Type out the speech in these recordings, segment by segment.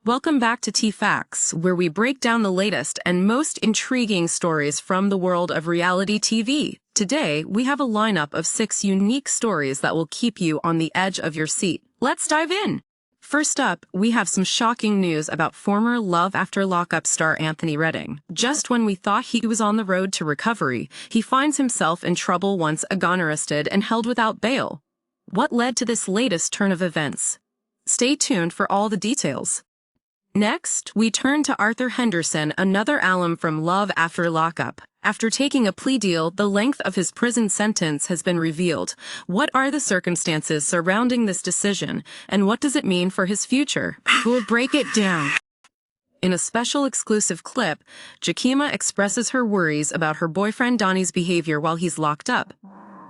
Welcome back to T-Facts, where we break down the latest and most intriguing stories from the world of reality TV. Today, we have a lineup of 6 unique stories that will keep you on the edge of your seat. Let's dive in! First up, we have some shocking news about former Love After Lockup star Anthony Redding. Just when we thought he was on the road to recovery, he finds himself in trouble once again arrested and held without bail. What led to this latest turn of events? Stay tuned for all the details. Next, we turn to Arthur Henderson, another alum from Love After Lockup. After taking a plea deal, the length of his prison sentence has been revealed. What are the circumstances surrounding this decision, and what does it mean for his future? We'll break it down. In a special exclusive clip, Jakeema expresses her worries about her boyfriend Donny's behavior while he's locked up.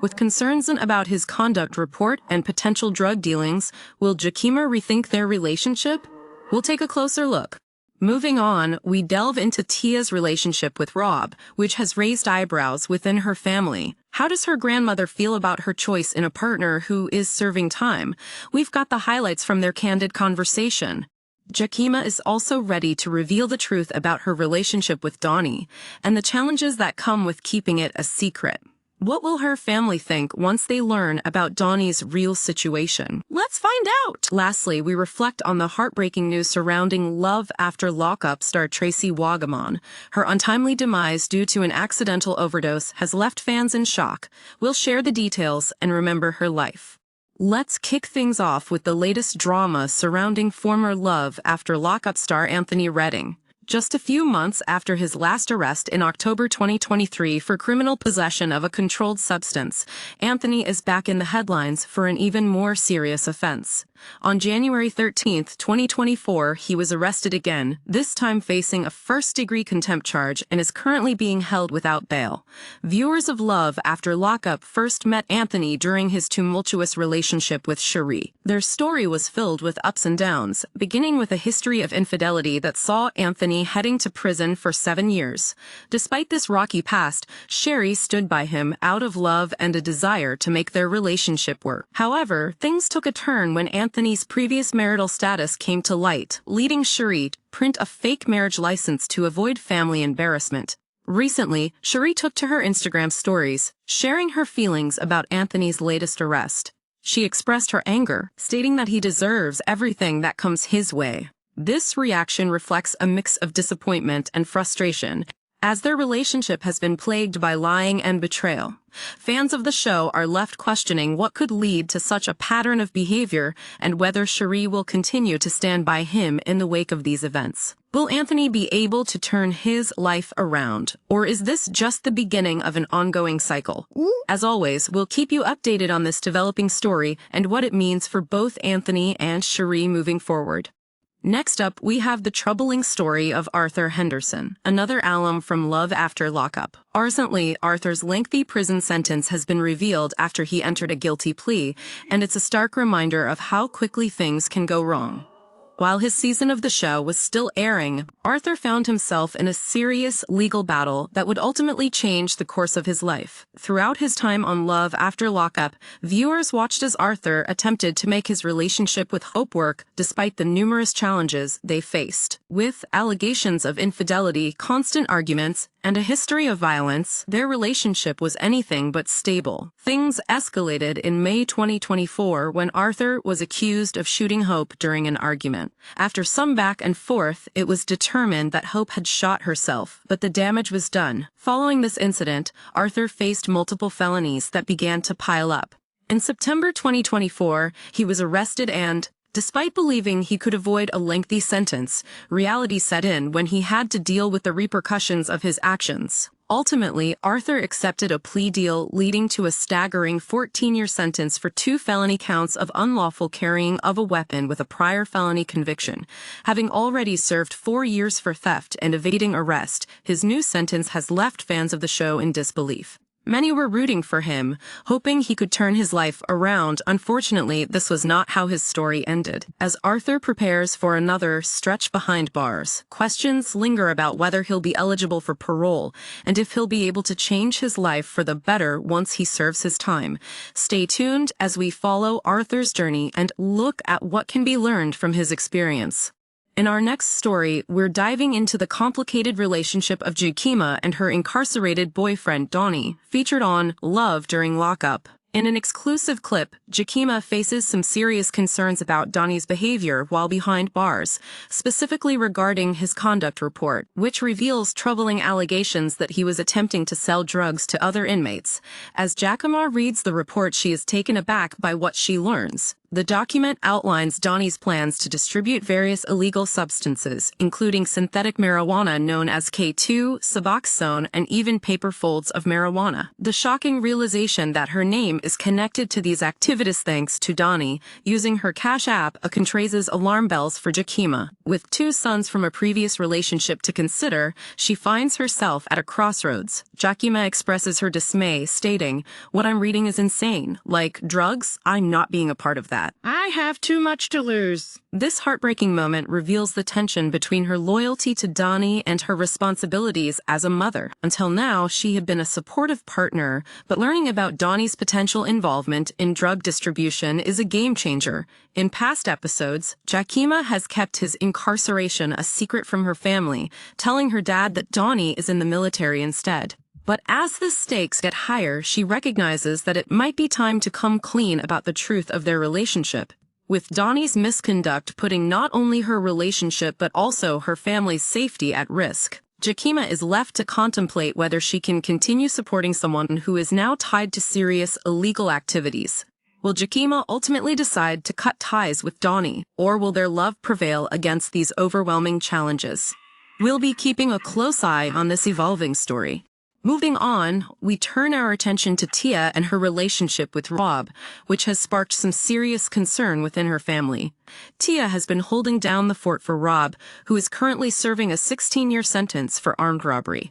With concerns about his conduct report and potential drug dealings, will Jakeema rethink their relationship? We'll take a closer look. Moving on, we delve into Tia's relationship with Rob, which has raised eyebrows within her family. How does her grandmother feel about her choice in a partner who is serving time? We've got the highlights from their candid conversation. Jakeema is also ready to reveal the truth about her relationship with Donny, and the challenges that come with keeping it a secret. What will her family think once they learn about Donny's real situation? Let's find out! Lastly, we reflect on the heartbreaking news surrounding Love After Lockup star Tracie Wagaman. Her untimely demise due to an accidental overdose has left fans in shock. We'll share the details and remember her life. Let's kick things off with the latest drama surrounding former Love After Lockup star Anthony Redding. Just a few months after his last arrest in October 2023 for criminal possession of a controlled substance, Anthony is back in the headlines for an even more serious offense. On January 13, 2024, he was arrested again, this time facing a first-degree contempt charge, and is currently being held without bail. Viewers of Love After Lockup first met Anthony during his tumultuous relationship with Cherie. Their story was filled with ups and downs, beginning with a history of infidelity that saw Anthony heading to prison for 7 years. Despite this rocky past, Cherie stood by him out of love and a desire to make their relationship work. However, things took a turn when Anthony's previous marital status came to light, leading Cherie to print a fake marriage license to avoid family embarrassment. Recently, Cherie took to her Instagram stories, sharing her feelings about Anthony's latest arrest. She expressed her anger, stating that he deserves everything that comes his way. This reaction reflects a mix of disappointment and frustration, as their relationship has been plagued by lying and betrayal. Fans of the show are left questioning what could lead to such a pattern of behavior and whether Cherie will continue to stand by him in the wake of these events. Will Anthony be able to turn his life around, or is this just the beginning of an ongoing cycle? As always, we'll keep you updated on this developing story and what it means for both Anthony and Cherie moving forward. Next up, we have the troubling story of Arthur Henderson, another alum from Love After Lockup. Recently, Arthur's lengthy prison sentence has been revealed after he entered a guilty plea, and it's a stark reminder of how quickly things can go wrong. While his season of the show was still airing, Arthur found himself in a serious legal battle that would ultimately change the course of his life. Throughout his time on Love After Lockup, viewers watched as Arthur attempted to make his relationship with Hope work despite the numerous challenges they faced. With allegations of infidelity, constant arguments, and a history of violence, their relationship was anything but stable. Things escalated in May 2024 when Arthur was accused of shooting Hope during an argument. After some back and forth, it was determined that Hope had shot herself, but the damage was done. Following this incident, Arthur faced multiple felonies that began to pile up. In September 2024, he was arrested and, despite believing he could avoid a lengthy sentence, reality set in when he had to deal with the repercussions of his actions. Ultimately, Arthur accepted a plea deal leading to a staggering 14-year sentence for 2 felony counts of unlawful carrying of a weapon with a prior felony conviction. Having already served 4 years for theft and evading arrest, his new sentence has left fans of the show in disbelief. Many were rooting for him, hoping he could turn his life around. Unfortunately, this was not how his story ended. As Arthur prepares for another stretch behind bars, questions linger about whether he'll be eligible for parole and if he'll be able to change his life for the better once he serves his time. Stay tuned as we follow Arthur's journey and look at what can be learned from his experience. In our next story, we're diving into the complicated relationship of Jakeema and her incarcerated boyfriend Donny, featured on Love During Lockup. In an exclusive clip, Jakeema faces some serious concerns about Donny's behavior while behind bars, specifically regarding his conduct report, which reveals troubling allegations that he was attempting to sell drugs to other inmates. As Jakeema reads the report, she is taken aback by what she learns. The document outlines Donny's plans to distribute various illegal substances, including synthetic marijuana known as K2, Suboxone, and even paper folds of marijuana. The shocking realization that her name is connected to these activities thanks to Donny using her Cash App raises alarm bells for Jakeema. With 2 sons from a previous relationship to consider, she finds herself at a crossroads. Jakeema expresses her dismay, stating, "What I'm reading is insane. Like drugs? I'm not being a part of that. I have too much to lose." This heartbreaking moment reveals the tension between her loyalty to Donny and her responsibilities as a mother. Until now, she had been a supportive partner, but learning about Donny's potential involvement in drug distribution is a game changer. In past episodes, Jakeema has kept his incarceration a secret from her family, telling her dad that Donny is in the military instead. But as the stakes get higher, she recognizes that it might be time to come clean about the truth of their relationship. With Donny's misconduct putting not only her relationship but also her family's safety at risk, Jakeema is left to contemplate whether she can continue supporting someone who is now tied to serious illegal activities. Will Jakeema ultimately decide to cut ties with Donny, or will their love prevail against these overwhelming challenges? We'll be keeping a close eye on this evolving story. Moving on, we turn our attention to Tia and her relationship with Rob, which has sparked some serious concern within her family. Tia has been holding down the fort for Rob, who is currently serving a 16-year sentence for armed robbery.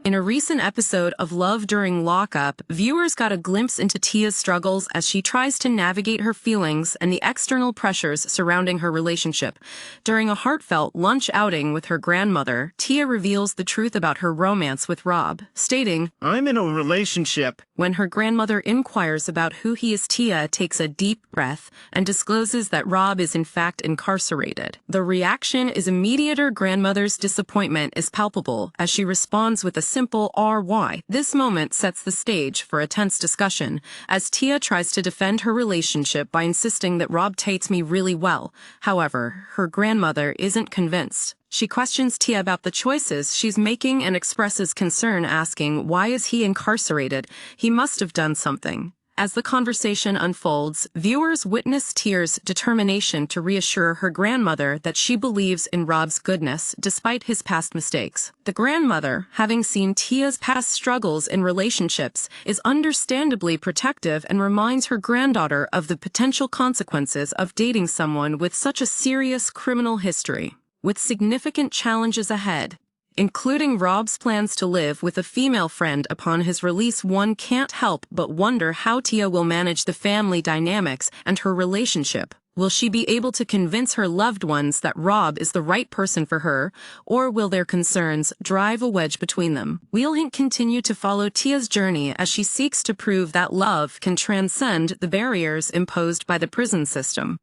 In a recent episode of Love During Lockup, viewers got a glimpse into Tia's struggles as she tries to navigate her feelings and the external pressures surrounding her relationship. During a heartfelt lunch outing with her grandmother, Tia reveals the truth about her romance with Rob, stating, "I'm in a relationship." When her grandmother inquires about who he is, Tia takes a deep breath and discloses that Rob is in fact incarcerated. The reaction is immediate. Her grandmother's disappointment is palpable as she responds with a simple RY. This moment sets the stage for a tense discussion, as Tia tries to defend her relationship by insisting that Rob treats me really well. However, her grandmother isn't convinced. She questions Tia about the choices she's making and expresses concern, asking, "Why is he incarcerated? He must have done something." As the conversation unfolds, viewers witness Tia's determination to reassure her grandmother that she believes in Rob's goodness despite his past mistakes. The grandmother, having seen Tia's past struggles in relationships, is understandably protective and reminds her granddaughter of the potential consequences of dating someone with such a serious criminal history. With significant challenges ahead, including Rob's plans to live with a female friend upon his release, one can't help but wonder how Tia will manage the family dynamics and her relationship. Will she be able to convince her loved ones that Rob is the right person for her, or will their concerns drive a wedge between them? We'll continue to follow Tia's journey as she seeks to prove that love can transcend the barriers imposed by the prison system.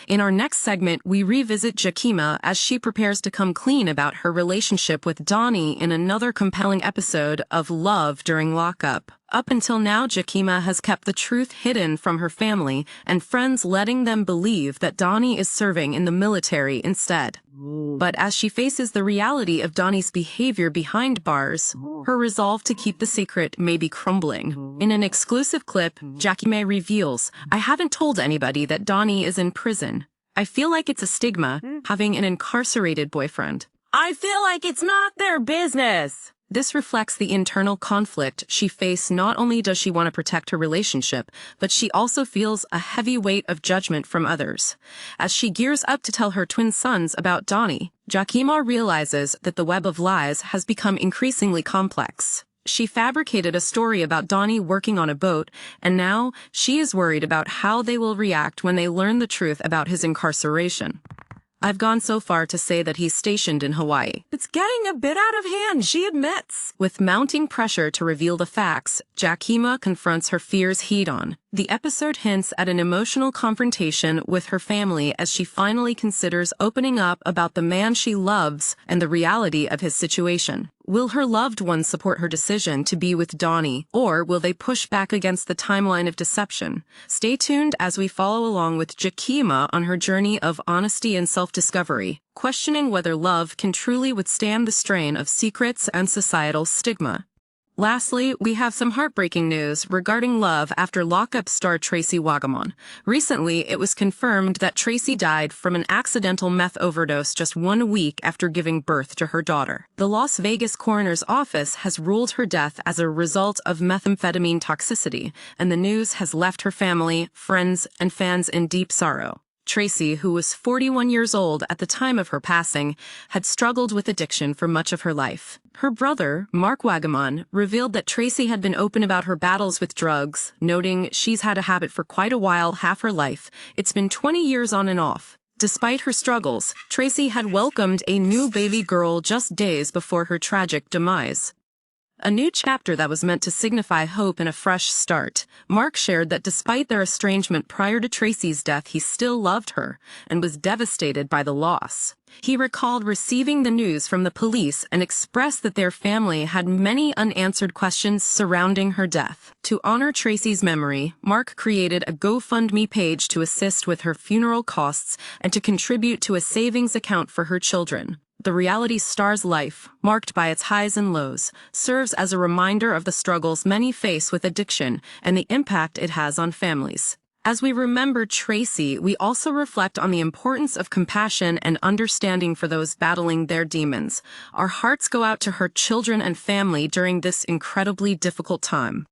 In our next segment, we revisit Jakeema as she prepares to come clean about her relationship with Donny in another compelling episode of Love During Lockup. Up until now, Jakeema has kept the truth hidden from her family and friends, letting them believe that Donny is serving in the military instead. But as she faces the reality of Donny's behavior behind bars, her resolve to keep the secret may be crumbling. In an exclusive clip, Jakeema reveals, "I haven't told anybody that Donny is in prison. I feel like it's a stigma, having an incarcerated boyfriend. I feel like it's not their business." This reflects the internal conflict she faces. Not only does she want to protect her relationship, but she also feels a heavy weight of judgment from others. As she gears up to tell her twin sons about Donny, Jakeema realizes that the web of lies has become increasingly complex. She fabricated a story about Donny working on a boat, and now she is worried about how they will react when they learn the truth about his incarceration. I've gone so far to say that he's stationed in Hawaii. It's getting a bit out of hand, she admits. With mounting pressure to reveal the facts, Jakeema confronts her fears head-on. The episode hints at an emotional confrontation with her family as she finally considers opening up about the man she loves and the reality of his situation. Will her loved ones support her decision to be with Donny, or will they push back against the timeline of deception? Stay tuned as we follow along with Jakeema on her journey of honesty and self-discovery, questioning whether love can truly withstand the strain of secrets and societal stigma. Lastly, we have some heartbreaking news regarding Love After Lockup star Tracie Wagaman. Recently, it was confirmed that Tracie died from an accidental meth overdose just 1 week after giving birth to her daughter. The Las Vegas coroner's office has ruled her death as a result of methamphetamine toxicity, and the news has left her family, friends, and fans in deep sorrow. Tracie, who was 41 years old at the time of her passing, had struggled with addiction for much of her life. Her brother, Mark Wagaman, revealed that Tracie had been open about her battles with drugs, noting she's had a habit for quite a while, half her life. It's been 20 years on and off. Despite her struggles, Tracie had welcomed a new baby girl just days before her tragic demise. A new chapter that was meant to signify hope and a fresh start. Mark shared that despite their estrangement prior to Tracie's death, he still loved her and was devastated by the loss. He recalled receiving the news from the police and expressed that their family had many unanswered questions surrounding her death. To honor Tracie's memory, Mark created a GoFundMe page to assist with her funeral costs and to contribute to a savings account for her children. The reality star's life, marked by its highs and lows, serves as a reminder of the struggles many face with addiction and the impact it has on families. As we remember Tracie, we also reflect on the importance of compassion and understanding for those battling their demons. Our hearts go out to her children and family during this incredibly difficult time.